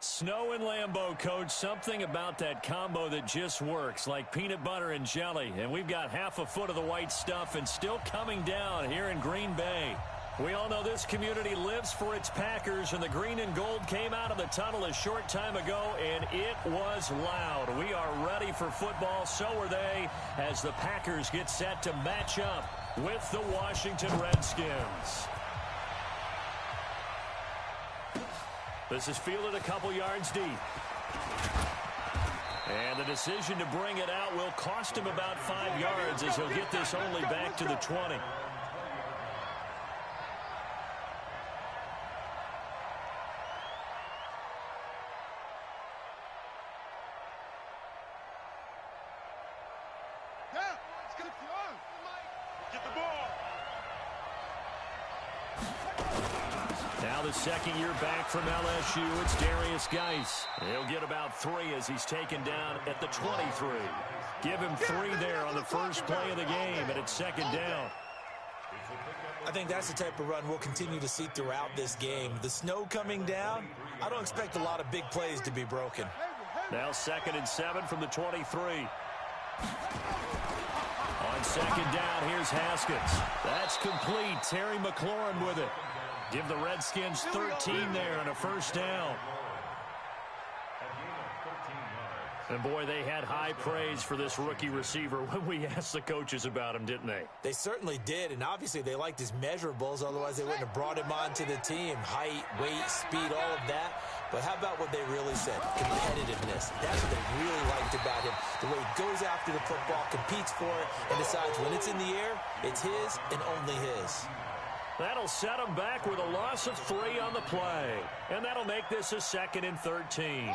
Snow and Lambeau, Coach. Something about that combo that just works, like peanut butter and jelly. And we've got half a foot of the white stuff and still coming down here in Green Bay. We all know this community lives for its Packers, and the green and gold came out of the tunnel a short time ago, and it was loud. We are ready for football, so are they, as the Packers get set to match up with the Washington Redskins. This is fielded a couple yards deep. And the decision to bring it out will cost him about 5 yards as he'll get this only back to the 20. Now the second year back from LSU, it's Darius Geis. He'll get about 3 as he's taken down at the 23. Give him 3 there on the first play of the game, and it's second down. I think that's the type of run we'll continue to see throughout this game. The snow coming down, I don't expect a lot of big plays to be broken. Now 2nd and 7 from the 23. On second down, here's Haskins. That's complete. Terry McLaurin with it. Give the Redskins 13 there on a first down. And, boy, they had high praise for this rookie receiver when we asked the coaches about him, didn't they? They certainly did, and obviously they liked his measurables. Otherwise, they wouldn't have brought him onto the team. Height, weight, speed, all of that. But how about what they really said? Competitiveness. That's what they really liked about him. The way he goes after the football, competes for it, and decides when it's in the air, it's his and only his. That'll set him back with a loss of 3 on the play. And that'll make this a 2nd and 13.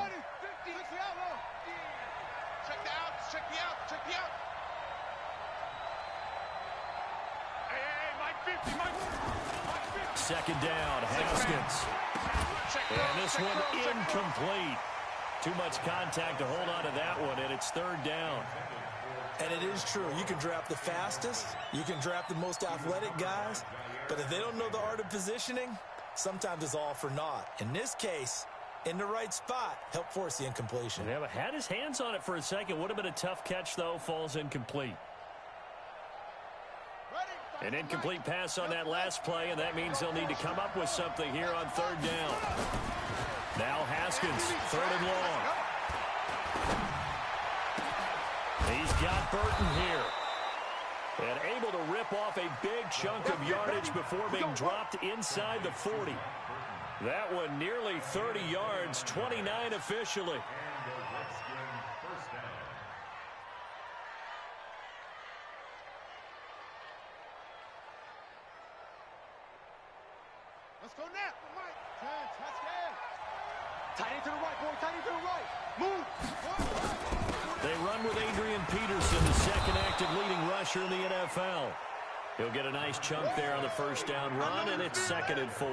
Second down, Haskins. And this one incomplete. Too much contact to hold on to that one, and it's 3rd down. And it is true. You can draft the fastest. You can draft the most athletic guys. But if they don't know the art of positioning, sometimes it's all for naught. In this case, in the right spot, help force the incompletion. Yeah, but had his hands on it for a second. Would have been a tough catch, though. Falls incomplete. An incomplete pass on that last play, and that means they'll need to come up with something here on 3rd down. Now Haskins, 3rd and long. He's got Burton here. And able to rip off a big chunk of yardage before being dropped inside the 40. That one nearly 30 yards, 29 officially. Let's go now. Tight end to the right, boy. Tight end to the right. Move. They run with Adrian Peterson, the 2nd active leading rusher in the NFL. He'll get a nice chunk there on the first down run, and it's 2nd and 4.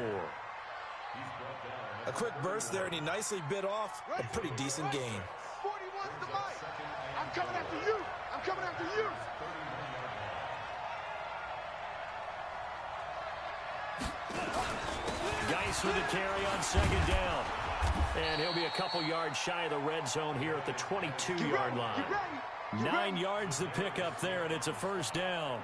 A quick burst there, and he nicely bit off a pretty decent gain. 41's the mic. I'm coming after you. I'm coming after you. Geis with a carry on 2nd down. And he'll be a couple yards shy of the red zone here at the 22-yard line. 9 yards to pick up there, and it's a first down.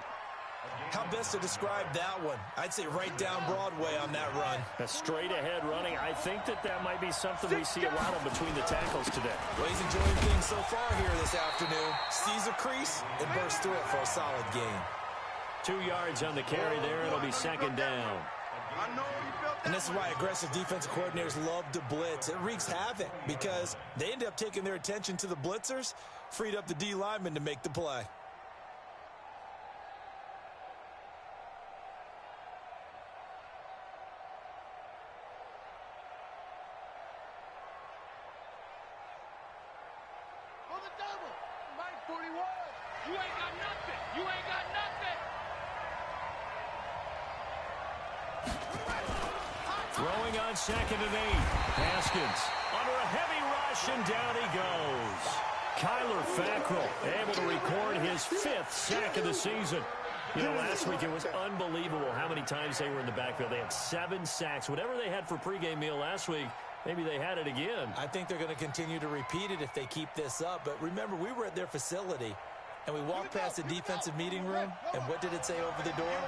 How best to describe that one? I'd say right down Broadway on that run. A straight-ahead running. I think that might be something we see a lot of between the tackles today. Well, he's enjoying things so far here this afternoon. Sees a crease and bursts through it for a solid gain. 2 yards on the carry there. It'll be 2nd down. And this is why aggressive defensive coordinators love to blitz. It wreaks havoc because they end up taking their attention to the blitzers, freed up the D lineman to make the play. For the double. Mike 41. You ain't got nothing. You ain't got nothing. Throwing on 2nd and 8. Haskins under a heavy rush, and down he goes. Kyler Fackrell able to record his 5th sack of the season. You know, last week it was unbelievable how many times they were in the backfield. They had 7 sacks. Whatever they had for pregame meal last week, Maybe they had it again. I think they're going to continue to repeat it if they keep this up. But remember, we were at their facility, and we walked past the defensive meeting room, and what did it say over the door?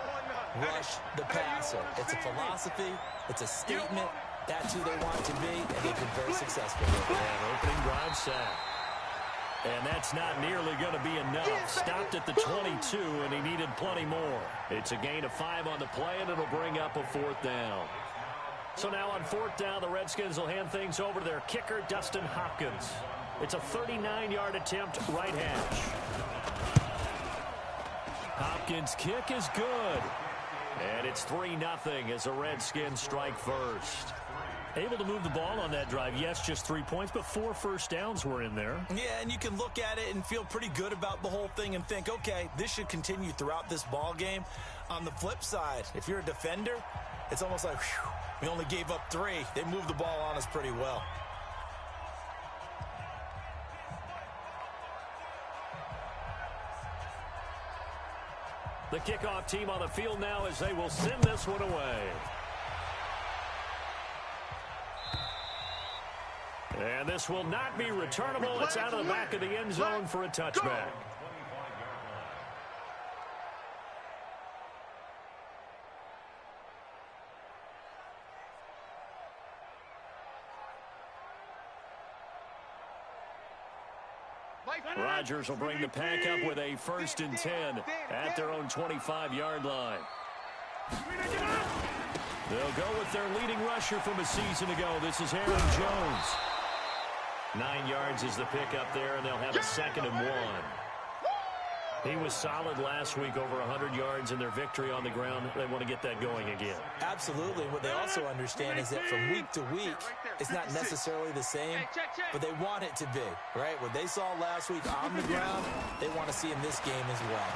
Rush the passer. It's a philosophy. It's a statement. That's who they want to be, and they've been very successful with it. And opening drive sack. And that's not nearly going to be enough. Stopped at the 22, and he needed plenty more. It's a gain of 5 on the play, and it'll bring up a 4th down. So now on 4th down, the Redskins will hand things over to their kicker, Dustin Hopkins. It's a 39-yard attempt, right hash. Hopkins' kick is good. And it's 3-0 as the Redskins strike first. Able to move the ball on that drive. Yes, just 3 points, but 4 first downs were in there. Yeah, and you can look at it and feel pretty good about the whole thing and think, okay, this should continue throughout this ball game. On the flip side, if you're a defender, it's almost like, whew, we only gave up 3. They moved the ball on us pretty well. The kickoff team on the field now as they will send this one away. And this will not be returnable. It's out of the back of the end zone for a touchback. Rodgers will bring the pack up with a 1st and 10 at their own 25-yard line. They'll go with their leading rusher from a season ago. This is Aaron Jones. 9 yards is the pickup there, and they'll have a 2nd and 1. He was solid last week, over 100 yards in their victory on the ground. They want to get that going again. Absolutely. What they also understand is that from week to week, it's not necessarily the same, but they want it to be, right? What they saw last week on the ground, they want to see in this game as well.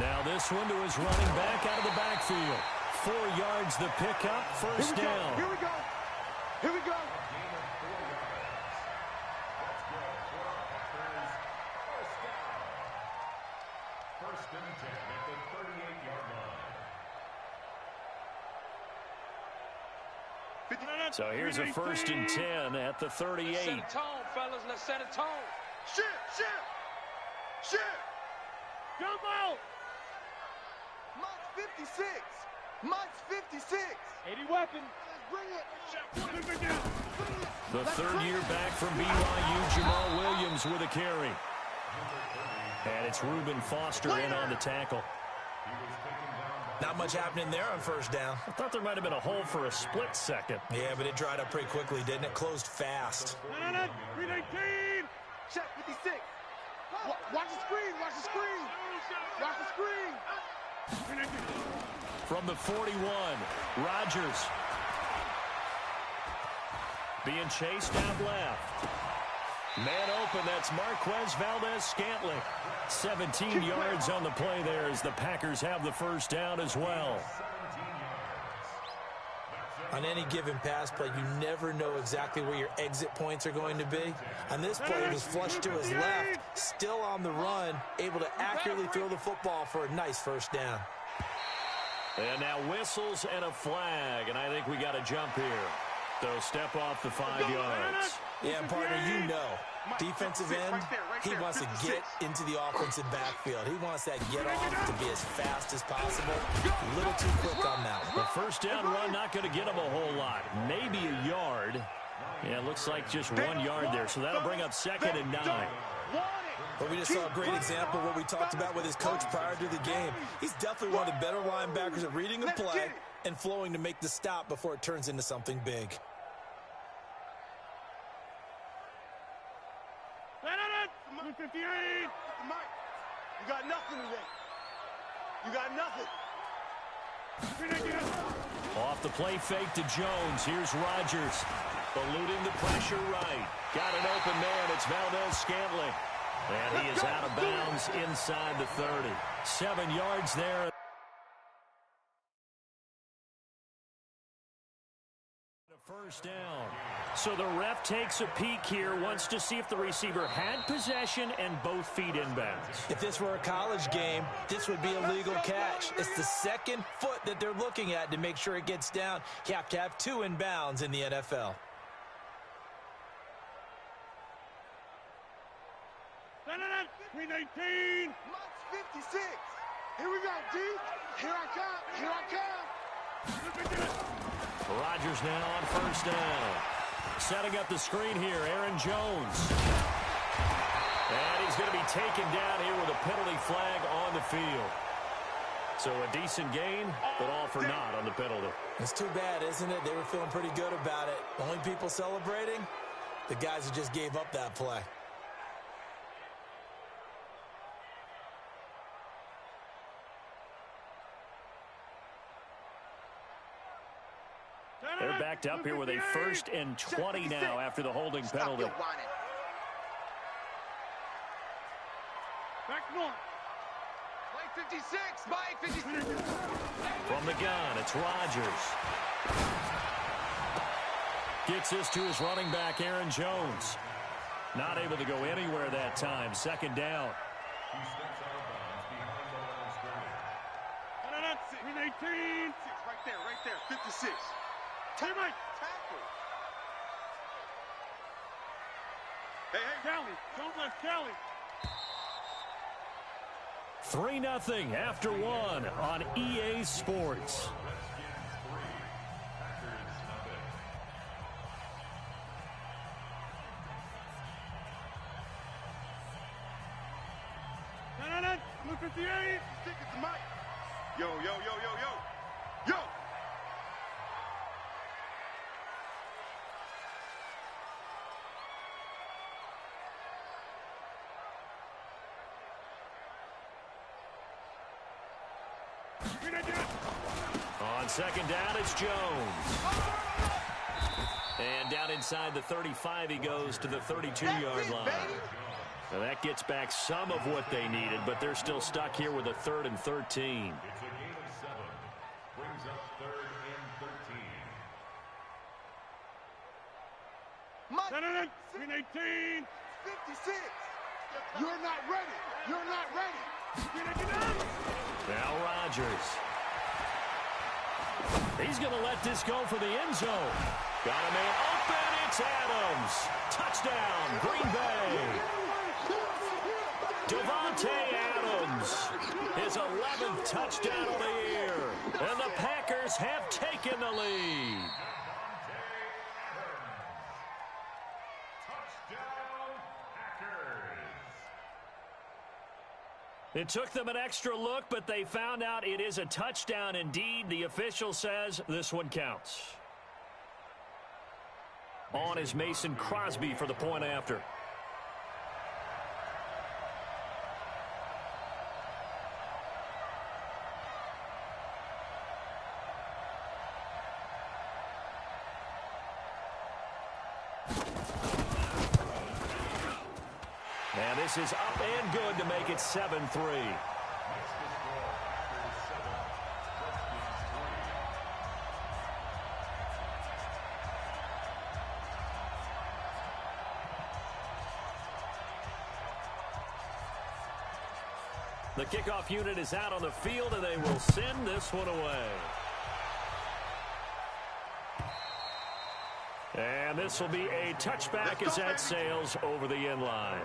Now this one to his running back out of the backfield. 4 yards the pickup, 1st down. Here we go. Here we go. So here's a 1st and 10 at the 38. Let's set a tone, fellas. Let's set a tone. Shit. Come on. Mike's 56. Mike's 56. 80 weapon. Let's bring it. The 3rd-year back from BYU, Jamal Williams with a carry. And it's Reuben Foster in on the tackle. Not much happening there on 1st down. I thought there might have been a hole for a split second. Yeah, but it dried up pretty quickly, didn't it? Closed fast. 319. Check 56. Watch the screen. Watch the screen. Watch the screen. From the 41, Rodgers. Being chased out left. Man open, that's Marquez Valdez-Scantling. 17 yards on the play there as the Packers have the 1st down as well. On any given pass play, you never know exactly where your exit points are going to be. On this play, it was flushed to his left, still on the run, able to accurately throw the football for a nice 1st down. And now whistles and a flag, and I think we got a jump here. They'll step off the 5 yards. Yeah, partner, you know, defensive end, he wants to get into the offensive backfield. He wants that get off to be as fast as possible. A little too quick on that one. The 1st down run not going to get him a whole lot. Maybe a yard. Yeah, it looks like just 1 yard there, so that'll bring up 2nd and 9. But we just saw a great example of what we talked about with his coach prior to the game. He's definitely one of the better linebackers at reading the play and flowing to make the stop before it turns into something big. Mike, you got nothing today. You got nothing. Off the play fake to Jones. Here's Rodgers. Eluding the pressure right. Got an open man. It's Valdez-Scantling. And he is out of bounds inside the 30. 7 yards there. First down. So the ref takes a peek here, wants to see if the receiver had possession and both feet inbounds. If this were a college game, this would be a legal catch. It's the second foot that they're looking at to make sure it gets down. You have to have two inbounds in the NFL. Green 18. 56. Here we go, D. Here I come. Here I come. Rodgers now on first down. Setting up the screen here, Aaron Jones. And he's going to be taken down here with a penalty flag on the field. So a decent gain, but all for naught on the penalty. It's too bad, isn't it? They were feeling pretty good about it. Only people celebrating, the guys who just gave up that play. They're backed up here with a 1st and 20 now after the holding penalty. Back north. Play 56, Mike 56. From the gun, it's Rodgers. Gets this to his running back, Aaron Jones. Not able to go anywhere that time. 2nd down. Green 18. Right there. 56. Tackle. Hey, Callie. Don't let Callie. 3-0 after 1 on EA Sports. Look at the 8. Stick it to Mike. Yo. On 2nd down, it's Jones. And down inside the 35, he goes to the 32-yard line. Now that gets back some of what they needed, but they're still stuck here with a 3rd and 13. It's a gain of 7. Brings up 3rd and 13. Green 18. 56. You're not ready. Now Rodgers. He's going to let this go for the end zone. Got a man open. It's Adams. Touchdown, Green Bay. Devontae Adams, his 11th touchdown of the year. And the Packers have taken the lead. It took them an extra look, but they found out it is a touchdown indeed. The official says this one counts. On is Mason Crosby for the point after. And this is up and good to make it 7-3. The kickoff unit is out on the field, and they will send this one away. And this will be a touchback as that sails over the end line.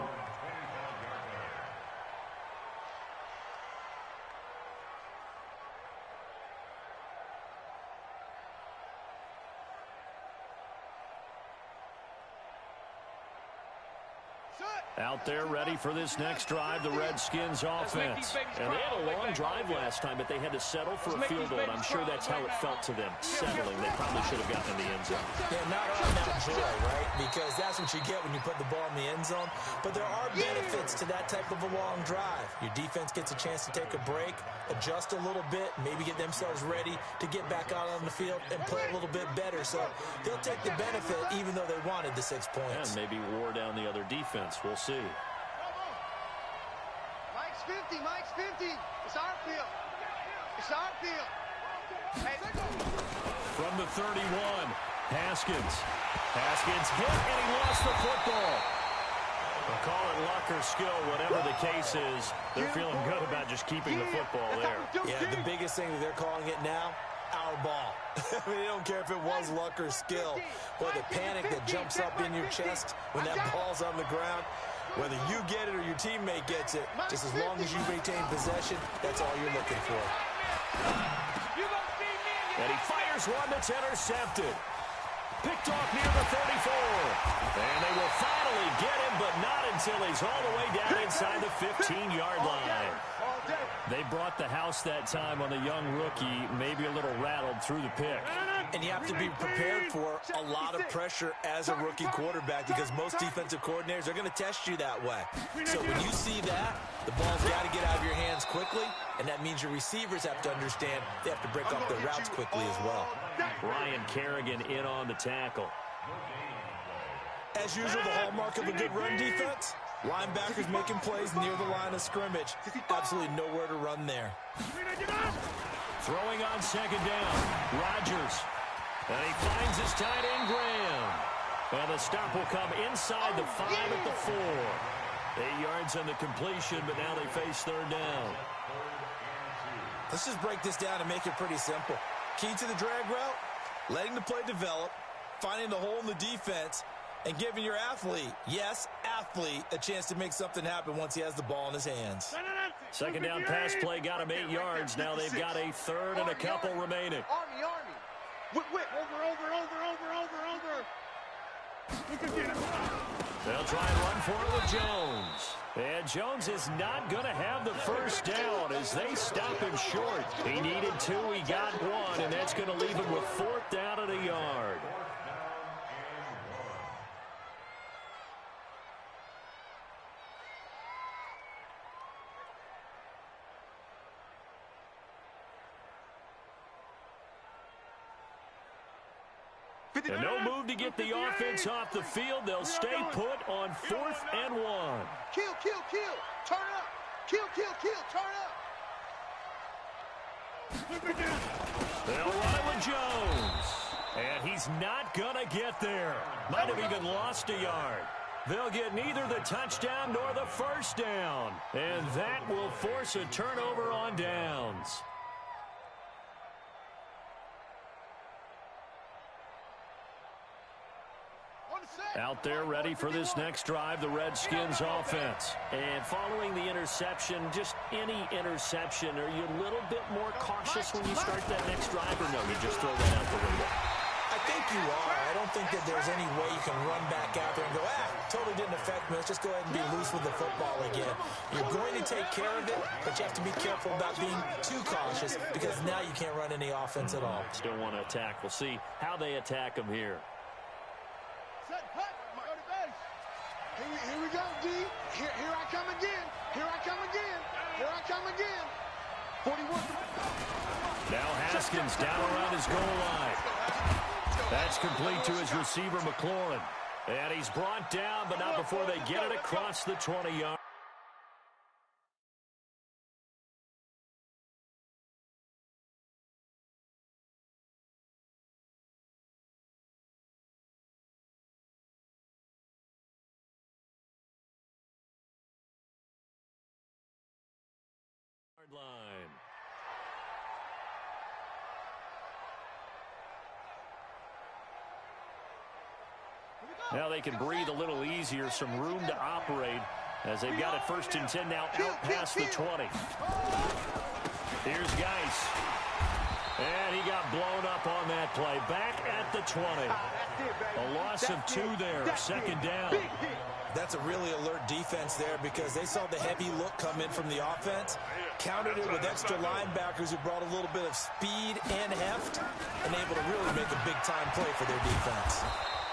Out there ready for this next drive, the Redskins offense. And they had a long drive last time, but they had to settle for a field goal. I'm sure that's how it felt to them, settling. They probably should have gotten in the end zone. Yeah, not all that joy, right? Because that's what you get when you put the ball in the end zone. But there are benefits to that type of a long drive. Your defense gets a chance to take a break, adjust a little bit, maybe get themselves ready to get back out on the field and play a little bit better. So they'll take the benefit even though they wanted the 6 points. And maybe wore down the other defense. We'll see. Mike's 50. Mike's 50. It's our field. It's our field. Hey. From the 31, Haskins hit, and he lost the football. We'll call it luck or skill, whatever the case is. They're feeling good about just keeping the football there. Yeah, the biggest thing that they're calling it now, our ball. I mean, they don't care if it was luck or skill. Or the panic that jumps up in your chest when that ball's on the ground. Whether you get it or your teammate gets it, just as long as you retain possession, that's all you're looking for. And he fires one that's intercepted. Picked off near the 34. And they will finally get him, but not until he's all the way down inside the 15-yard line. They brought the house that time on the young rookie, maybe a little rattled through the pick. And you have to be prepared for a lot of pressure as a rookie quarterback because most defensive coordinators are going to test you that way. So when you see that, the ball's got to get out of your hands quickly, and that means your receivers have to understand they have to break up their routes quickly as well. Ryan Kerrigan in on the tackle. As usual, the hallmark of a good run defense, linebackers making plays near the line of scrimmage. Absolutely nowhere to run there. Throwing on second down, Rodgers. And he finds his tight end, Graham. And the stop will come inside the 5 at the 4. 8 yards on the completion, but now they face third down. Let's just break this down and make it pretty simple. Key to the drag route, letting the play develop, finding the hole in the defense, and giving your athlete, yes, athlete, a chance to make something happen once he has the ball in his hands. Second down pass play got him 8 yards. Now they've got a third and a couple remaining. Army. Whip. Over. They'll try and run for it with Jones. And Jones is not going to have the first down as they stop him short. He needed 2, he got 1, and that's going to leave him with 4th down and a yard. And no move to get the offense off the field. They'll stay put on 4th and 1. Kill. Turn up. Kill. Turn up. They'll run it with Jones. And he's not going to get there. Might have even lost a yard. They'll get neither the touchdown nor the first down. And that will force a turnover on downs. Out there ready for this next drive, the Redskins offense. And following the interception, just any interception, are you a little bit more cautious when you start that next drive, or no, you just throw that out the window? I think you are. I don't think that there's any way you can run back out there and go, totally didn't affect me. Let's just go ahead and be loose with the football again. You're going to take care of it, but you have to be careful about being too cautious because now you can't run any offense at all. Still want to attack. We'll see how they attack them here. Here we go, D. Here I come again. 41. Now Haskins down around his goal line. That's complete to his receiver, McLaurin. And he's brought down, but not before they get it across the 20-yard. Line. Now they can breathe a little easier, some room to operate as they've got it 1st and 10 now out past the 20. Here's Geis. And he got blown up on that play. Back at the 20. A loss of 2 there, 2nd down. That's a really alert defense there because they saw the heavy look come in from the offense, countered it with extra linebackers who brought a little bit of speed and heft, and able to really make a big-time play for their defense.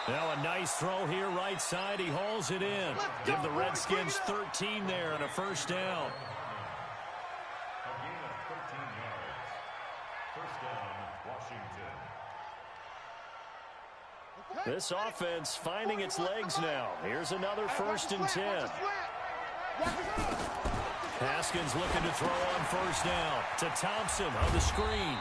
Now a nice throw here right side. He hauls it in. Give the Redskins 13 there and a 1st down. A gain of 13 yards. 1st down, Washington. This offense finding its legs now. Here's another 1st and 10. Haskins looking to throw on 1st down to Thompson on the screen.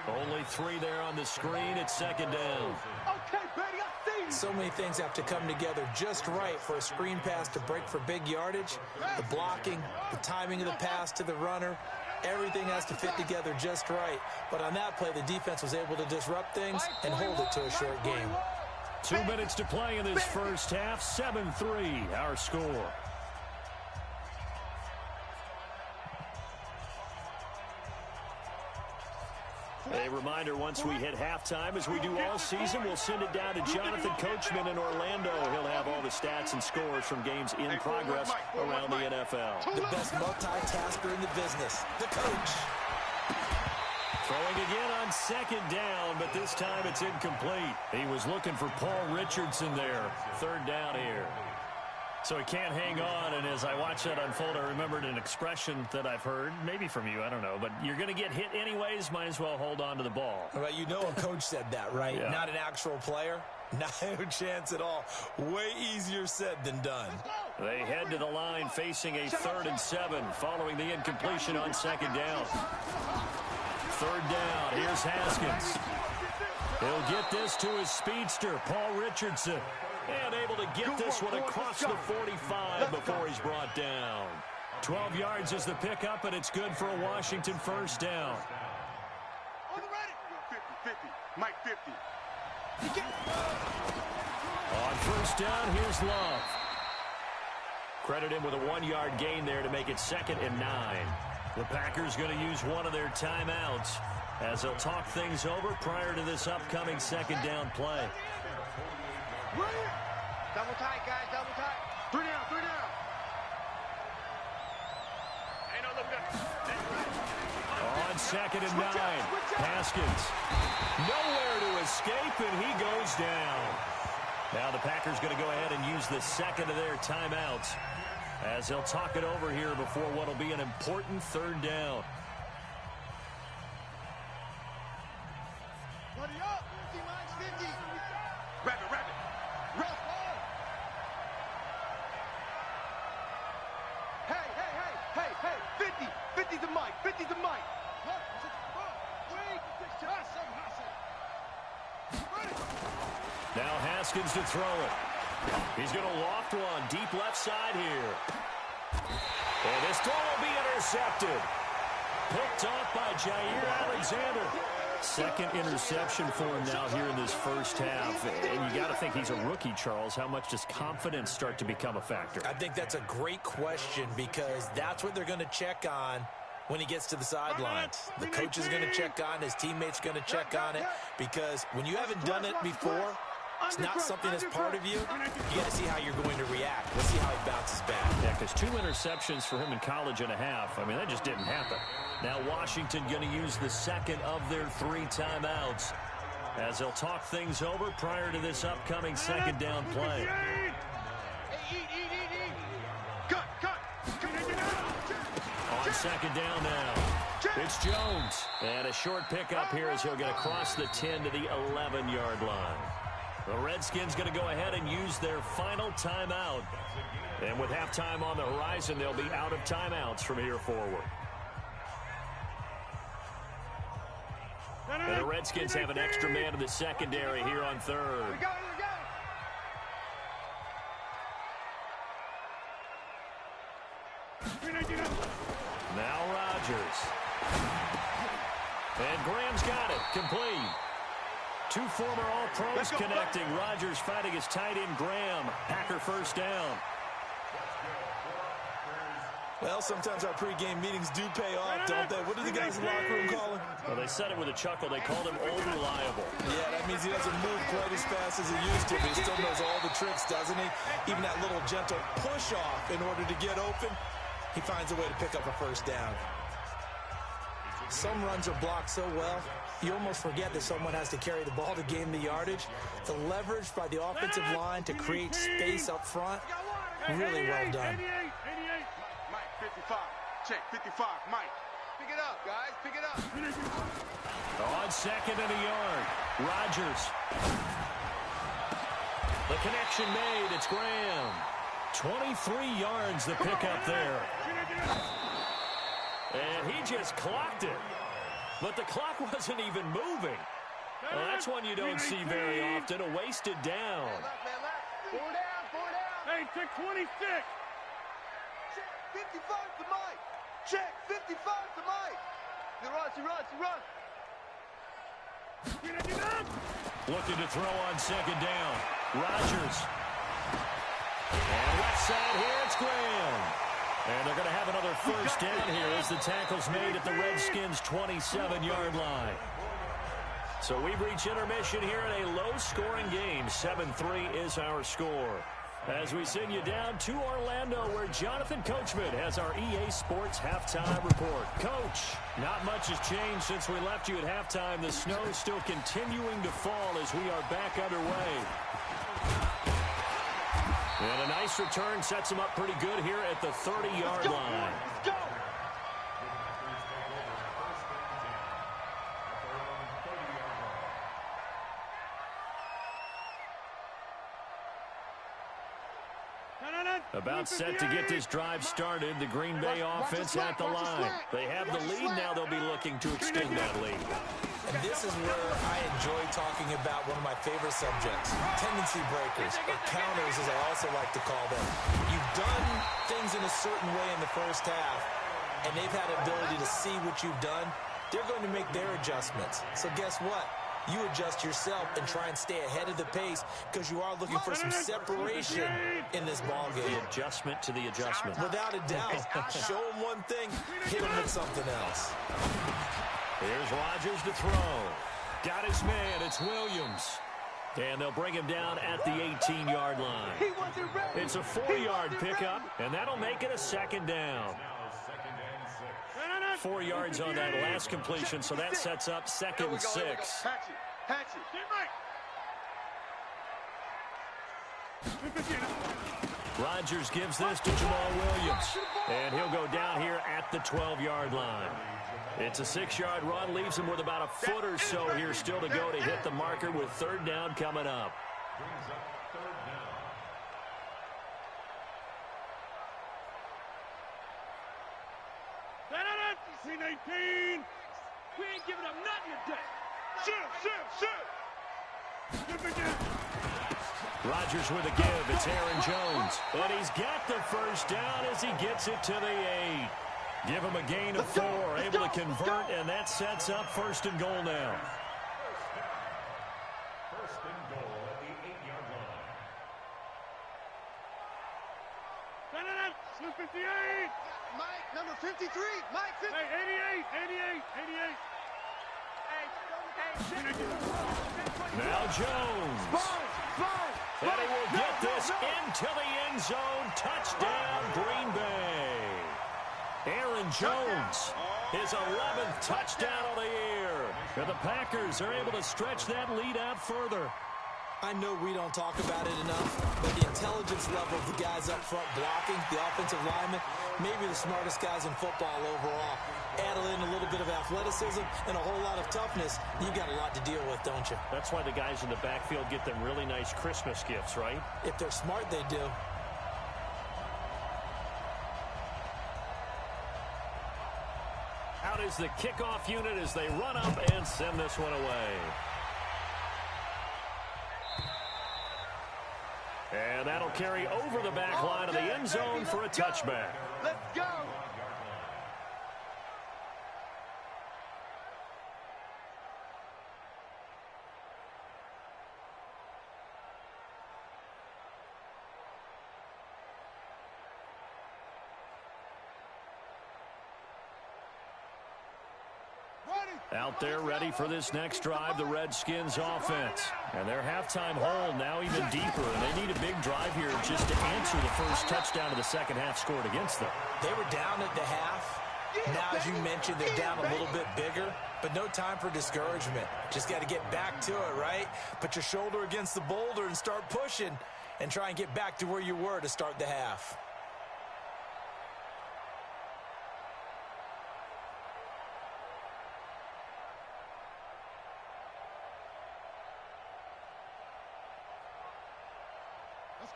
Only 3 there on the screen. It's second down. Okay, buddy, I see you. So many things have to come together just right for a screen pass to break for big yardage. The blocking, the timing of the pass to the runner, everything has to fit together just right. But on that play, the defense was able to disrupt things and hold it to a short game. 2 minutes to play in this first half. 7-3, our score. A reminder, once we hit halftime, as we do all season, we'll send it down to Jonathan Coachman in Orlando. He'll have all the stats and scores from games in progress around the NFL. The best multitasker in the business, the coach. Throwing again on second down, but this time it's incomplete. He was looking for Paul Richardson there. Third down here. So he can't hang on, and as I watch that unfold, I remembered an expression that I've heard, maybe from you, I don't know, but you're going to get hit anyways, might as well hold on to the ball. Well, you know a coach said that, right? Yeah. Not an actual player. No chance at all. Way easier said than done. They head to the line facing a 3rd and 7 following the incompletion on second down. Third down, here's Haskins. He'll get this to his speedster, Paul Richardson. And able to get this one across the 45 before he's brought down. 12 yards is the pickup, and it's good for a Washington first down. On the ready. 50, Mike 50. On first down, here's Love. Credit him with a 1-yard gain there to make it 2nd and 9. The Packers going to use one of their timeouts as they'll talk things over prior to this upcoming second down play. Double tight, guys, double tight. 3 down, 3 down. Ain't no looking. On 2nd and 9, Haskins. Nowhere to escape, and he goes down. Now the Packers going to go ahead and use the second of their timeouts as they'll talk it over here before what will be an important third down. Buddy up. 50, Mike 50. Rabbit. Hey, 50 to Mike, 50 to Mike. Now Haskins to throw it. He's going to loft one deep left side here. And this throw will be intercepted. Picked off by Jair Alexander. Second interception for him now here in this first half. And you got to think he's a rookie, Charles. How much does confidence start to become a factor? I think that's a great question because that's what they're going to check on when he gets to the sidelines. The coach is going to check on, his teammates going to check on it, because when you haven't done it before, it's not something that's part of you. You got to see how you're going to react. Let's see how he bounces back. Yeah, because 2 interceptions for him in college and a half. I mean, that just didn't happen. Now Washington going to use the second of their 3 timeouts as they'll talk things over prior to this upcoming second down play. On second down now, it's Jones. And a short pickup here as he'll get across the 10 to the 11-yard line. The Redskins going to go ahead and use their final timeout. And with halftime on the horizon, they'll be out of timeouts from here forward. And the Redskins have an extra man in the secondary here on third. Now Rodgers. And Graham's got it. Complete. 2 former All-Pros connecting. Rodgers fighting his tight end Graham. Packer first down. Well, sometimes our pregame meetings do pay off, don't they? What do the guys in the locker room call him? Well, they said it with a chuckle. They called him old reliable. Yeah, that means he doesn't move quite as fast as he used to, but he still knows all the tricks, doesn't he? Even that little gentle push-off in order to get open, he finds a way to pick up a first down. Some runs are blocked so well, you almost forget that someone has to carry the ball to gain the yardage. The leverage by the offensive line to create space up front, really well done. 55. Check, 55. Mike. Pick it up, guys. Pick it up. On second and a yard, Rodgers. The connection made. It's Graham. 23 yards the pickup there. And he just clocked it. But the clock wasn't even moving. Well, that's one you don't see very often, a wasted down. Four down, four down. Hey, check 26. Check 55 to Mike. Check 55 to Mike. He runs. Looking to throw on second down. Rodgers. And left side here, it's Graham. And they're going to have another first down here as the tackle's made at the Redskins' 27-yard line. So we've reached intermission here in a low-scoring game. 7-3 is our score. As we send you down to Orlando, where Jonathan Coachman has our EA Sports halftime report. Coach, not much has changed since we left you at halftime. The snow is still continuing to fall as we are back underway. And a nice return sets him up pretty good here at the 30-yard line. Let's go. About set to get this drive started. The Green Bay offense at the line. They have the lead now. They'll be looking to extend that lead. And this is where I enjoy talking about one of my favorite subjects, tendency breakers, or counters as I also like to call them. You've done things in a certain way in the first half, and they've had the ability to see what you've done. They're going to make their adjustments. So guess what? You adjust yourself and try and stay ahead of the pace because you are looking for some separation in this ballgame. The adjustment to the adjustment. Without a doubt. Show them one thing, hit them with something else. Here's Rodgers to throw. Got his man. It's Williams. And they'll bring him down at the 18-yard line. It's a 4-yard pickup, and that'll make it a second down. 4 yards on that last completion, so that sets up second and 6. Hatch it. Rodgers gives this to Jamal Williams, and he'll go down here at the 12-yard line. It's a 6-yard run, leaves him with about a foot or so here still to go to hit the marker with third down coming up. Brings up third down. 19. We ain't giving up nothing today. Shoot. Rodgers with a give. It's Aaron Jones. And he's got the first down as he gets it to the 8. Give him a gain of 4. Able to convert, and that sets up first and goal now. First and goal at the 8-yard line. 58. Mike, number 53. Mike, 50. Hey, 88. Now Jones. And he will get this into the end zone. Touchdown, Green Bay. Aaron Jones, his 11th touchdown of the year. And the Packers are able to stretch that lead out further. I know we don't talk about it enough, but the intelligence level of the guys up front blocking, the offensive linemen, maybe the smartest guys in football overall. Add in a little bit of athleticism and a whole lot of toughness, you got a lot to deal with, don't you? That's why the guys in the backfield get them really nice Christmas gifts, right? If they're smart, they do. Out is the kickoff unit as they run up and send this one away. And that'll carry over the back line of the end zone for a touchback. Let's go. Out there ready for this next drive, the Redskins offense. And their halftime hole now even deeper, and they need a big drive here just to answer the first touchdown of the second half scored against them. They were down at the half. Now, as you mentioned, they're down a little bit bigger, but no time for discouragement. Just got to get back to it, right? Put your shoulder against the boulder and start pushing and try and get back to where you were to start the half.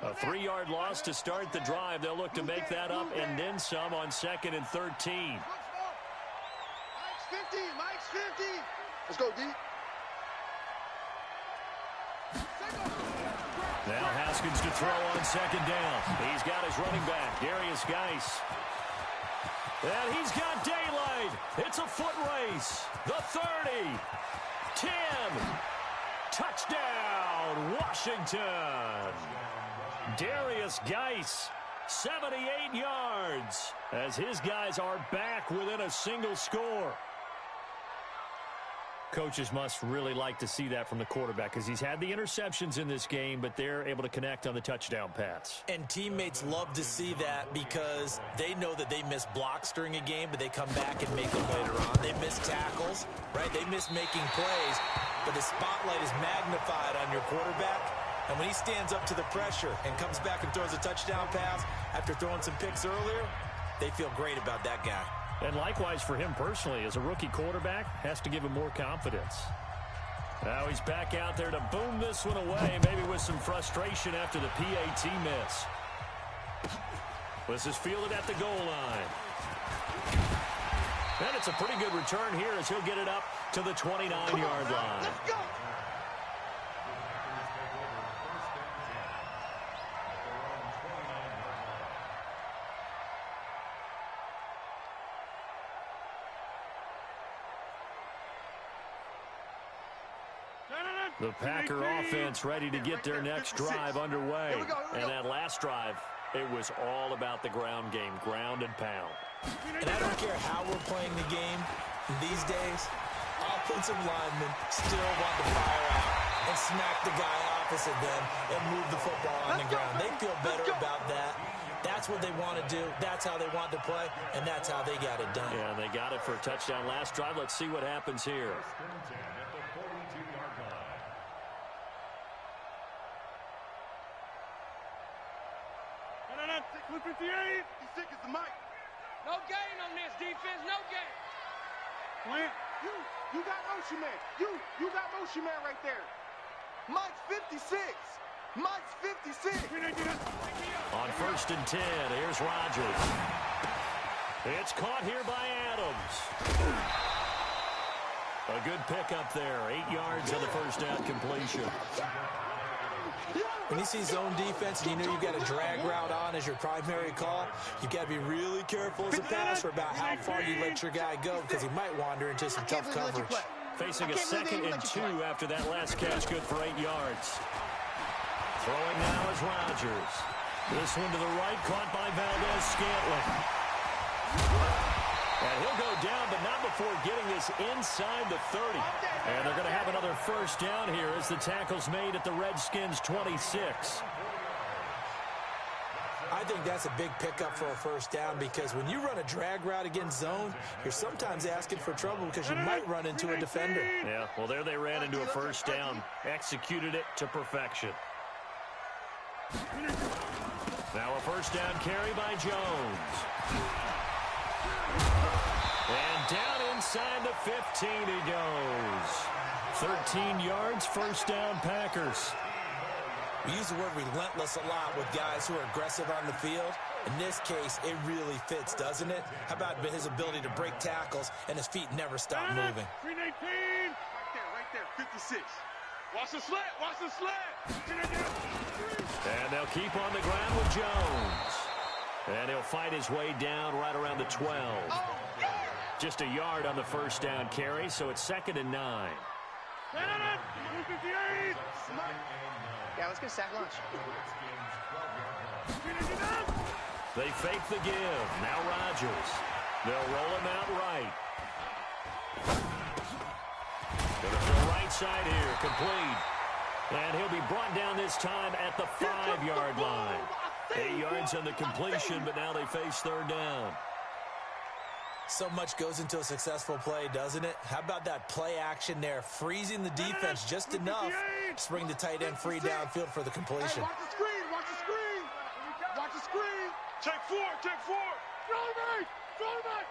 A 3-yard loss to start the drive. They'll look to make that up and then some on 2nd and 13. Mike's 50. Mike's 50. Let's go, D. Now Haskins to throw on second down. He's got his running back, Darius Geis. And he's got daylight. It's a foot race. The 30. 10. Touchdown, Washington. Darius Geis, 78 yards, as his guys are back within a single score. Coaches must really like to see that from the quarterback because he's had the interceptions in this game, but they're able to connect on the touchdown pass. And teammates love to see that because they know that they miss blocks during a game, but they come back and make them later on. They miss tackles, right? They miss making plays, but the spotlight is magnified on your quarterback. And when he stands up to the pressure and comes back and throws a touchdown pass after throwing some picks earlier, they feel great about that guy. And likewise for him personally, as a rookie quarterback, has to give him more confidence. Now he's back out there to boom this one away, maybe with some frustration after the PAT miss. This is fielded at the goal line. And it's a pretty good return here as he'll get it up to the 29-yard line. Let's go. The Packer offense ready to get their next drive underway. And that last drive, it was all about the ground game, ground and pound. And I don't care how we're playing the game these days, offensive linemen still want to fire out and smack the guy opposite them and move the football on the ground. They feel better about that. That's what they want to do. That's how they want to play, and that's how they got it done. Yeah, and they got it for a touchdown last drive. Let's see what happens here. Flip 58. He's sick as the mic. No gain on this defense. No gain. Plant. You got motion man. You got motion man right there. Mike's 56. Mike's 56. On 1st and 10, here's Rodgers. It's caught here by Adams. A good pickup there. 8 yards on the first down completion. When you see zone defense and you know you've got a drag route on as your primary call, you've got to be really careful as a passer about how far you let your guy go because he might wander into some tough coverage. Facing a 2nd and 2 after that last catch, good for 8 yards. Throwing now is Rodgers. This one to the right, caught by Valdez-Scantling. And he'll go down, but not before getting this inside the 30. And they're going to have another first down here as the tackle's made at the Redskins' 26. I think that's a big pickup for a first down because when you run a drag route against zone, you're sometimes asking for trouble because you might run into a defender. Yeah, well, there they ran into a first down. Executed it to perfection. Now a first down carry by Jones. And down inside the 15 he goes. 13 yards, first down Packers. We use the word relentless a lot with guys who are aggressive on the field. In this case, it really fits, doesn't it? How about his ability to break tackles and his feet never stop moving? 319. Right there, 56. Watch the slant. Watch the slant. And they'll keep on the ground with Jones. And he'll fight his way down right around the 12. Just a yard on the first down carry, so it's 2nd and 9. 258. Yeah, let's get sack lunch. They fake the give. Now Rodgers. They'll roll him out right. Gonna throw right side here, complete. And he'll be brought down this time at the 5-yard line. 8 yards on the completion, but now they face third down. So much goes into a successful play, doesn't it? How about that play action there, freezing the defense just enough to bring the tight end free downfield for the completion. Hey, watch the screen. Watch the screen. Watch the screen. Check 4. Check 4. Throw me. Throw me.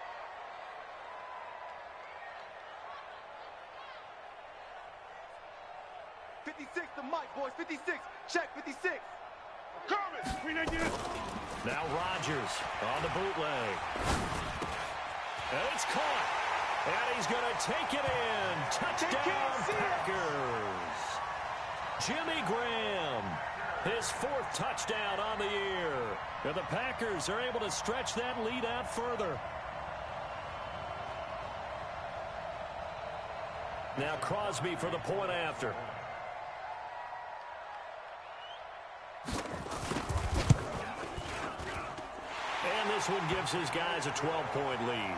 '56 to Mike, boys. 56. Check 56. Coming. 319. Now Rodgers on the bootleg. And it's caught. And he's going to take it in. Touchdown, Packers. Jimmy Graham, his 4th touchdown on the year. And the Packers are able to stretch that lead out further. Now Crosby for the point after. And this one gives his guys a 12-point lead.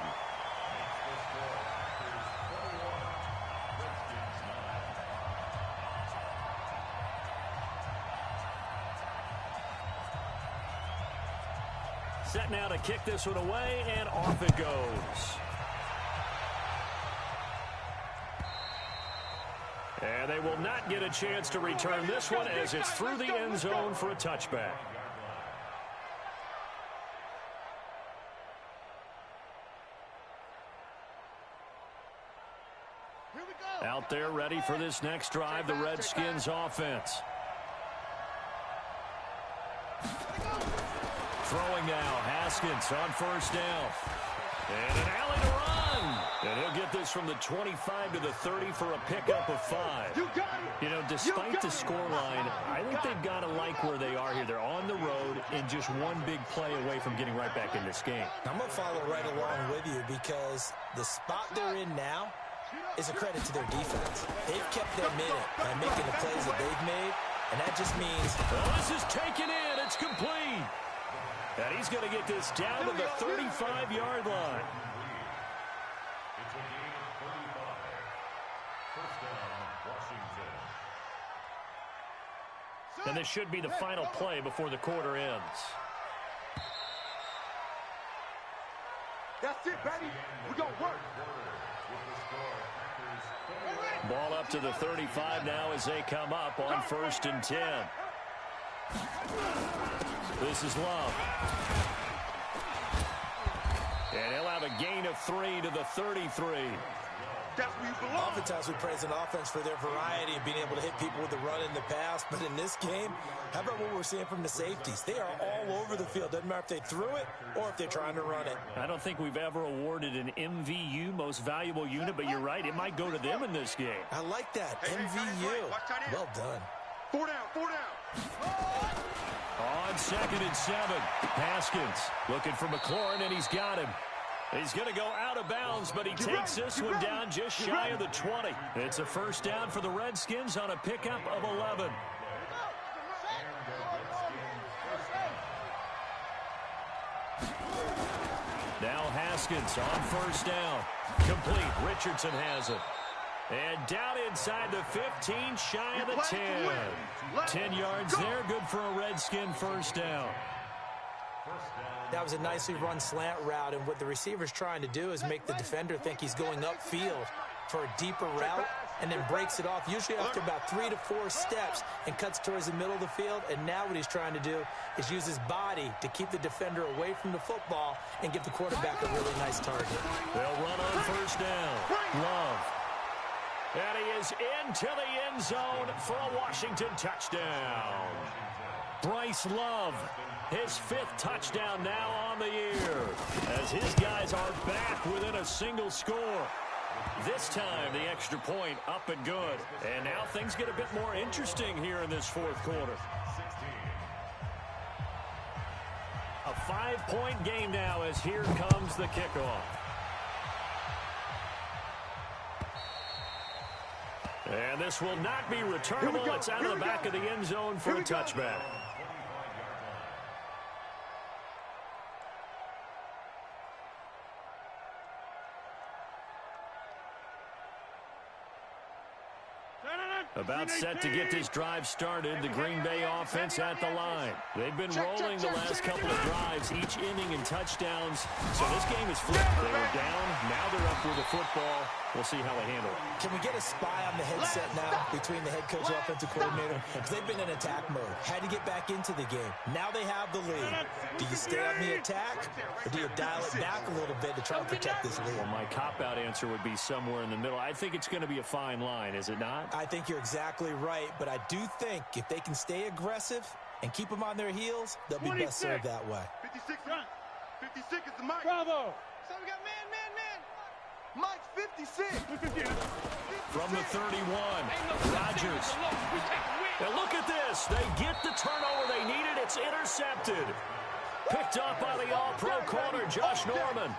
Set now to kick this one away, and off it goes. And they will not get a chance to return this one as it's through the end zone for a touchback. Out there ready for this next drive, the Redskins offense. Throwing now, Haskins on first down. And an alley to run. And he'll get this from the 25 to the 30 for a pickup of 5. You know, despite the scoreline, I think they've got to like where they are here. They're on the road and just one big play away from getting right back in this game. I'm going to follow right along with you because the spot they're in now is a credit to their defense. They've kept them in it by making the plays that they've made, and that just means... Well, this is taken in. It's complete. And he's going to get this down to the 35-yard line. It's a gain of 35. First down, Washington. And this should be the final play before the quarter ends. That's it, baby. We're going to work. Ball up to the 35 now as they come up on 1st and 10. This is Love. And he'll have a gain of 3 to the 33. That's where you belong. Oftentimes we praise an offense for their variety and being able to hit people with the run in the pass. But in this game, how about what we're seeing from the safeties? They are all over the field. Doesn't matter if they threw it or if they're trying to run it. I don't think we've ever awarded an MVU, most valuable unit, but you're right. It might go to them in this game. I like that. MVU. Well done. 4 down, 4 down. On 2nd and 7, Haskins looking for McLaurin, and he's got him. He's going to go out of bounds, but he takes this one down just shy of the 20. It's a first down for the Redskins on a pickup of 11. Now Haskins on first down. Complete. Richardson has it. And down inside the 15, shy of the 10. 10 yards there, good for a Redskin first down. That was a nicely run slant route, and what the receiver's trying to do is make the defender think he's going upfield for a deeper route and then breaks it off, usually after about 3 to 4 steps, and cuts towards the middle of the field. And now what he's trying to do is use his body to keep the defender away from the football and give the quarterback a really nice target. They'll run on first down. Love. And he is into the end zone for a Washington touchdown. Bryce Love, his 5th touchdown now on the year, as his guys are back within a single score. This time, the extra point up and good. And now things get a bit more interesting here in this 4th quarter. A 5-point game now as here comes the kickoff. And this will not be returnable. It's out of the back of the end zone for a touchback. About set to get this drive started, the Green Bay offense at the line. They've been rolling the last couple of drives, each inning in touchdowns. So this game is flipped. They were down, now they're up with the football. We'll see how they handle it. Can we get a spy on the headset now between the head coach and offensive coordinator? Because they've been in attack mode. Had to get back into the game. Now they have the lead. Do you stay on the attack, or do you dial it back a little bit to try and protect this lead? Well, my cop-out answer would be somewhere in the middle. I think it's going to be a fine line, is it not? I think you're exactly right, but I do think if they can stay aggressive and keep them on their heels, they'll be best served that way. 56 run. 56 is the mic. Bravo. So we got man. Mike's 56. From the 31, Rodgers. And look at this. They get the turnover they needed. It's intercepted. Picked up by the all-pro corner, Josh Norman.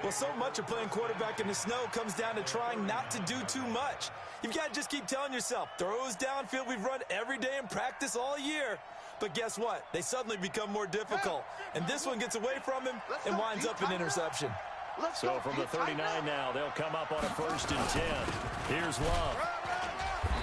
Well, so much of playing quarterback in the snow comes down to trying not to do too much. You've got to just keep telling yourself, throws downfield we've run every day in practice all year. But guess what? They suddenly become more difficult. And this one gets away from him and winds up an interception. So from the 39 now, they'll come up on a 1st and 10. Here's Love.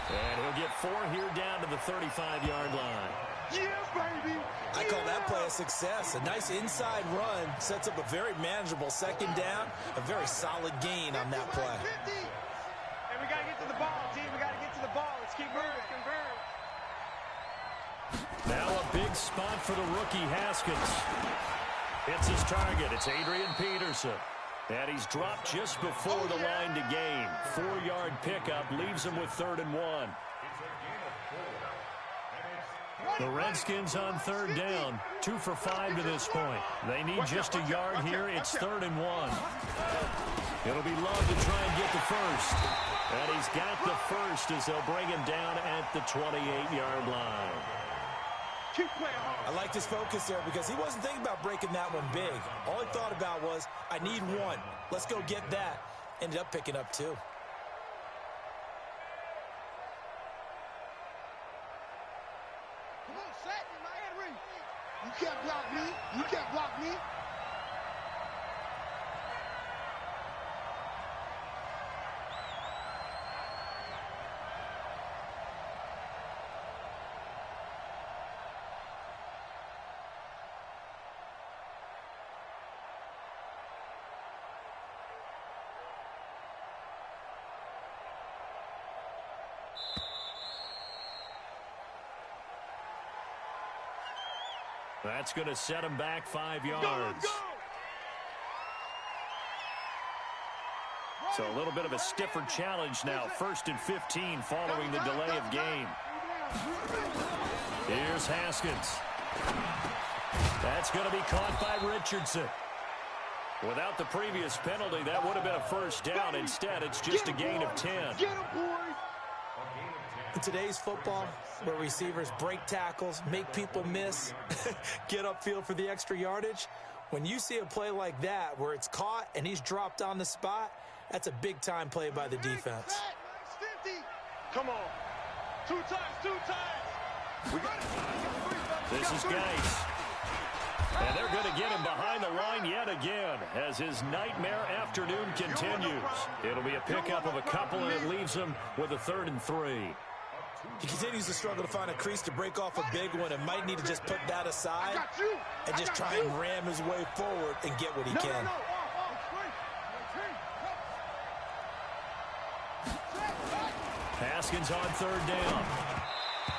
And he'll get 4 here down to the 35-yard line. Yeah, baby. I call that play a success. A nice inside run sets up a very manageable 2nd down. A very solid gain on that play. Hey, we got to get to the ball, team. We got to get to the ball. Let's keep moving. Now a big spot for the rookie Haskins. It's his target. It's Adrian Peterson. And he's dropped just before the line to gain. 4-yard pickup leaves him with 3rd and 1. The Redskins on 3rd down. 2 for 5 to this point. They need just a yard here. It's 3rd and 1. It'll be Love to try and get the first. And he's got the first as they'll bring him down at the 28-yard line. I liked his focus there because he wasn't thinking about breaking that one big. All he thought about was, I need 1. Let's go get that. Ended up picking up 2. Come on, sack me, my head ring. You can't block me. You can't block me. That's going to set him back 5 yards. So a little bit of a stiffer challenge now. 1st and 15 following the delay of game. Here's Haskins. That's going to be caught by Richardson. Without the previous penalty, that would have been a 1st down. Instead, it's just a gain of 10. Get him, boys. In today's football, where receivers break tackles, make people miss, get upfield for the extra yardage, when you see a play like that where it's caught and he's dropped on the spot, that's a big-time play by the defense. Come on. 2 times. This is Geis. And they're going to get him behind the line yet again as his nightmare afternoon continues. It'll be a pickup of a couple, and it leaves him with a 3rd and 3. He continues to struggle to find a crease to break off a big one and might need to just put that aside and just try and ram his way forward and get what he can. Haskins on 3rd down.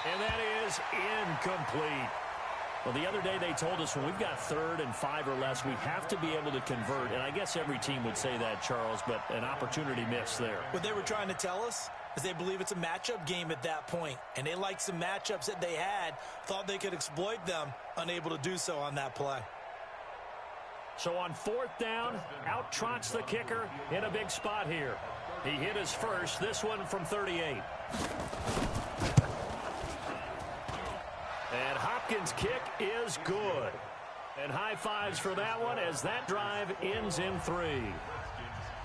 And that is incomplete. Well, the other day they told us when we've got 3rd and 5 or less, we have to be able to convert. And I guess every team would say that, Charles, but an opportunity missed there. What they were trying to tell us is they believe it's a matchup game at that point. And they liked some matchups that they had, thought they could exploit them, unable to do so on that play. So on 4th down, out trots the kicker in a big spot here. He hit his first, this one from 38. And Hopkins' kick is good. And high fives for that one as that drive ends in 3.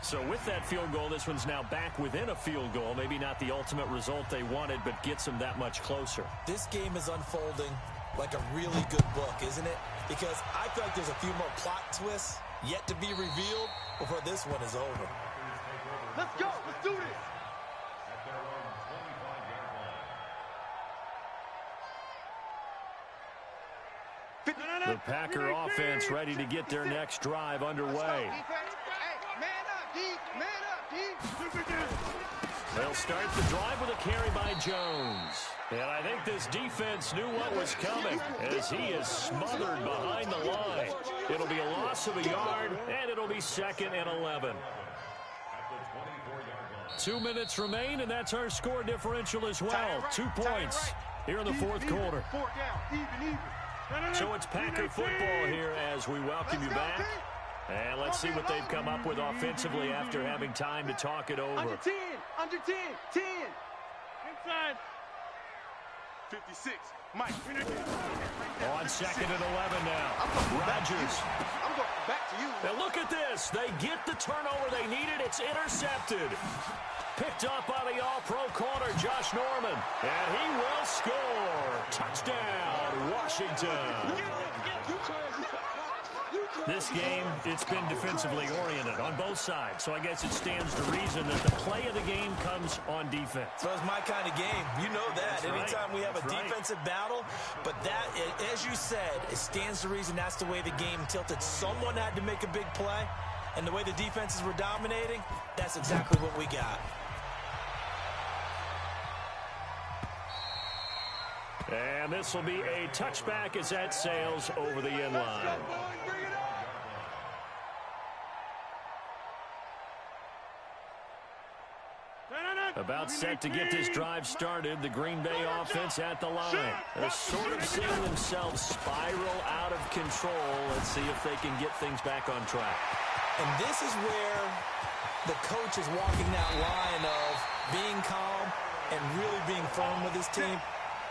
So with that field goal, this one's now back within a field goal. Maybe not the ultimate result they wanted, but gets them that much closer. This game is unfolding like a really good book, isn't it? Because I feel like there's a few more plot twists yet to be revealed before this one is over. Let's go. Let's do this. The Packer offense ready to get their next drive underway. They'll start the drive with a carry by Jones. And I think this defense knew what was coming as he is smothered behind the line. It'll be a loss of a yard, and it'll be 2nd and 11. 2 minutes remain, and that's our score differential as well. 2 points here in the 4th quarter. Even. So it's Packer football here as we welcome you back. And let's see what they've come up with offensively after having time to talk it over. Under 10, 10. Inside. 56. Mike. On second and 11 now. Rodgers. I'm going back to you. And look at this. They get the turnover they needed. It's intercepted. Picked up by the all-pro corner, Josh Norman. And he will score. Touchdown, Washington. This game, it's been defensively oriented on both sides, so I guess it stands to reason that the play of the game comes on defense. So it's my kind of game. You know that. That's Anytime right. we have a That's right. defensive battle, but that, as you said, it stands to reason that's the way the game tilted. Someone had to make a big play, and the way the defenses were dominating, that's exactly what we got. And this will be a touchback as that sails over the end line. About set to get this drive started, the Green Bay offense at the line. They're sort of seeing themselves spiral out of control. Let's see if they can get things back on track. And this is where the coach is walking that line of being calm and really being firm with his team.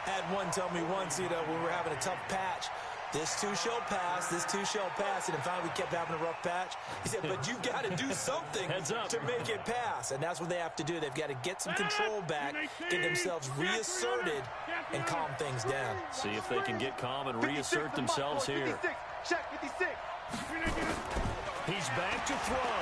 Had one tell me once, when we were having a tough patch, this too shall pass, this too shall pass. And finally we kept having a rough patch. He said, but you got to do something to make it pass. And that's what they have to do. They've got to get some control back, get themselves reasserted, and calm things down. See if they can get calm and reassert themselves here. 56. Check 56. He's back to throw.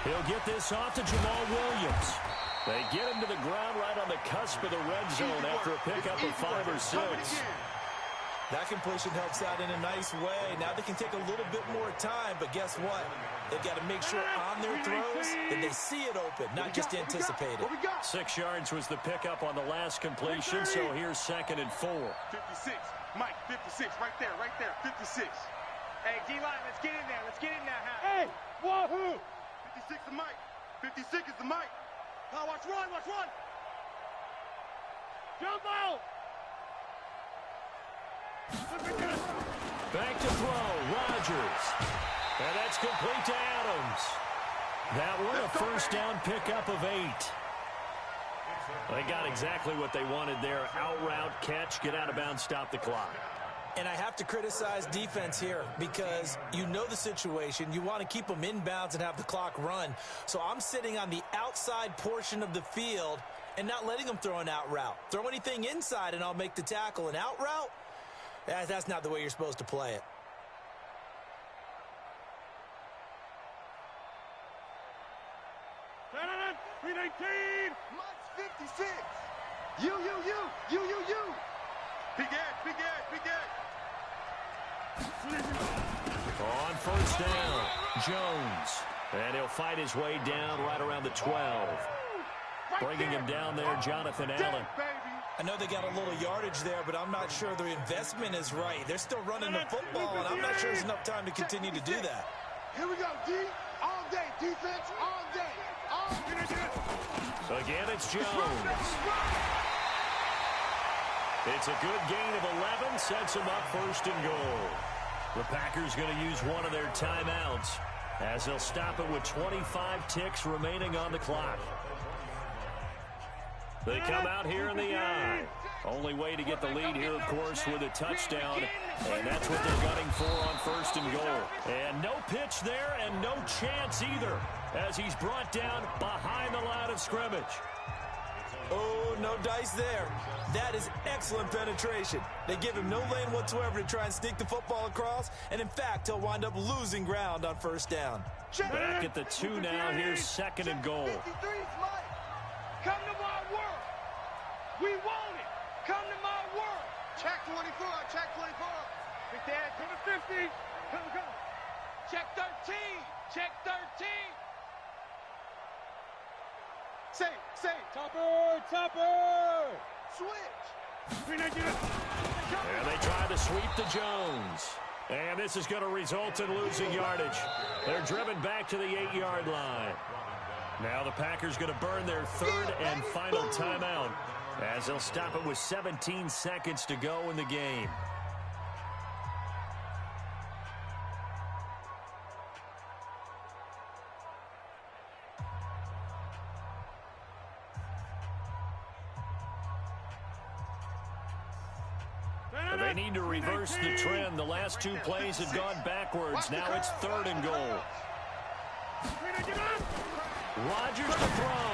He'll get this off to Jamal Williams. They get him to the ground right on the cusp of the red zone after a pickup of 5 or 6. That completion helps out in a nice way. Now they can take a little bit more time, but guess what? They've got to make sure on their throws that they see it open, not just anticipate it. 6 yards was the pickup on the last completion, so here's second and 4. 56. Mike, 56. Right there. 56. Hey, D-line, let's get in there. Let's get in there. Hey, wahoo! 56 is Mike. 56 is the Mike. Oh, watch run. Jump out! Back to throw, Rodgers. And that's complete to Adams. That one a first down pickup of 8. They got exactly what they wanted there. Out route, catch, get out of bounds, stop the clock. And I have to criticize defense here because you know the situation. You want to keep them inbounds and have the clock run. So I'm sitting on the outside portion of the field and not letting them throw an out route. Throw anything inside and I'll make the tackle. An out route? That's not the way you're supposed to play it. Mike's 56. You. Big edge. On first down, Jones. And he'll fight his way down right around the 12. Bringing him down there, Jonathan Allen. I know they got a little yardage there, but I'm not sure the investment is right. They're still running the football, and I'm not sure there's enough time to continue to do that. Here we go, D. All day. Defense, all day. So again, it's Jones. It's a good gain of 11, sets them up first and goal. The Packers going to use one of their timeouts as they'll stop it with 25 ticks remaining on the clock. They come out here in the eye. Only way to get the lead here, of course, with a touchdown. And that's what they're gunning for on first and goal. And no pitch there and no chance either as he's brought down behind the line of scrimmage. Oh, no dice there. That is excellent penetration. They give him no lane whatsoever to try and sneak the football across. And, in fact, he'll wind up losing ground on first down. Back at the 2 now. Here's second and goal. 53 is Mike. Come to my work. We want it. Come to my work. Check 24. Big Dad, to the 50. Come. Check 13. Check 13. Say. Topper! Switch. And they try to sweep to Jones. And this is going to result in losing yardage. They're driven back to the 8-yard line. Now the Packers going to burn their third and final timeout as they'll stop it with 17 seconds to go in the game. They need to reverse the trend. The last two plays have gone backwards. Now it's 3rd and goal. Rodgers to throw.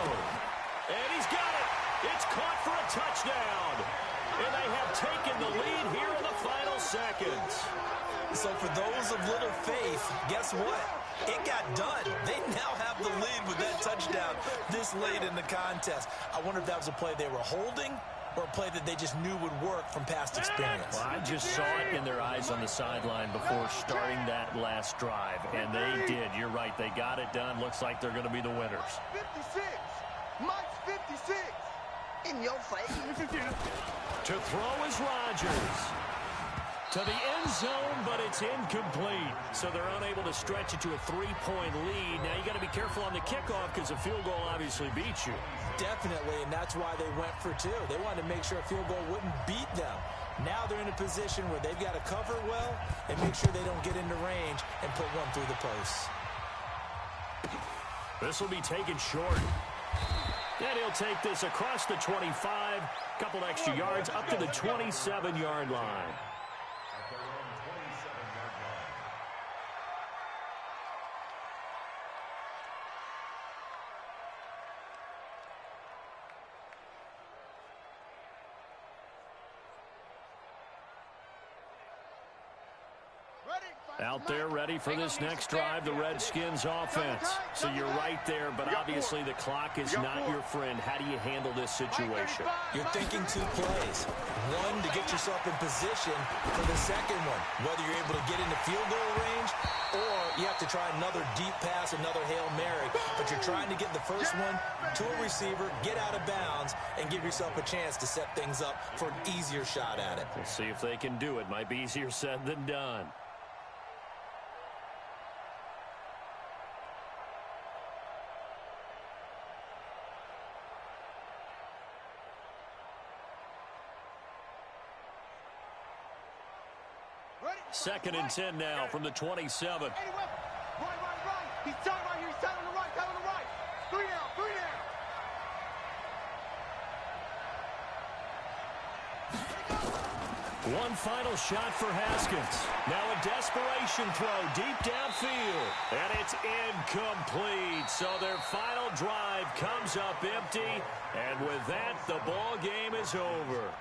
And he's got it. It's caught for a touchdown. And they have taken the lead here in the final seconds. So for those of little faith, guess what? It got done. They now have the lead with that touchdown this late in the contest. I wonder if that was a play they were holding or a play that they just knew would work from past experience. Well, I just saw it in their eyes on the sideline before starting that last drive, and they did. You're right. They got it done. Looks like they're going to be the winners. 56. Mike's 56. In your face. To throw is Rodgers. To the end zone, but it's incomplete. So they're unable to stretch it to a 3-point lead. Now you got to be careful on the kickoff because a field goal obviously beats you. Definitely, and that's why they went for 2. They wanted to make sure a field goal wouldn't beat them. Now they're in a position where they've got to cover well and make sure they don't get into range and put one through the post. This will be taken short. And he'll take this across the 25, couple extra yards up to the 27-yard line. Out there ready for this next drive, the Redskins offense. So you're right there, but obviously the clock is not your friend. How do you handle this situation? You're thinking 2 plays. One, to get yourself in position for the second one, whether you're able to get into field goal range or you have to try another deep pass, another Hail Mary. But you're trying to get the first one to a receiver, get out of bounds, and give yourself a chance to set things up for an easier shot at it. We'll see if they can do it. Might be easier said than done. Second and 10 now from the 27. Right. He's tight right here. He's tight on the right. 3 down. One final shot for Haskins. Now a desperation throw deep downfield. And it's incomplete. So their final drive comes up empty. And with that, the ball game is over.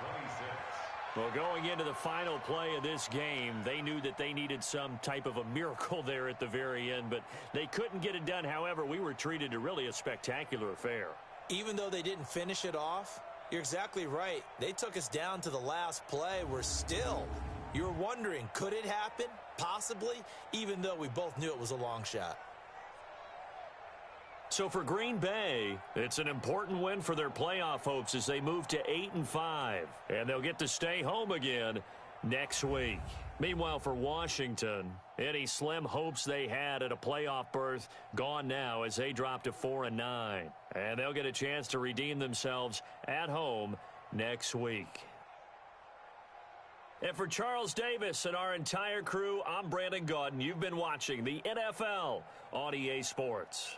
Well, going into the final play of this game, they knew that they needed some type of a miracle there at the very end, but they couldn't get it done. However, we were treated to really a spectacular affair. Even though they didn't finish it off, you're exactly right. They took us down to the last play. We're still, you're wondering, could it happen? Possibly, even though we both knew it was a long shot. So for Green Bay, it's an important win for their playoff hopes as they move to 8-5. And they'll get to stay home again next week. Meanwhile, for Washington, any slim hopes they had at a playoff berth gone now as they drop to 4-9. And they'll get a chance to redeem themselves at home next week. And for Charles Davis and our entire crew, I'm Brandon Gaudin. You've been watching the NFL on EA Sports.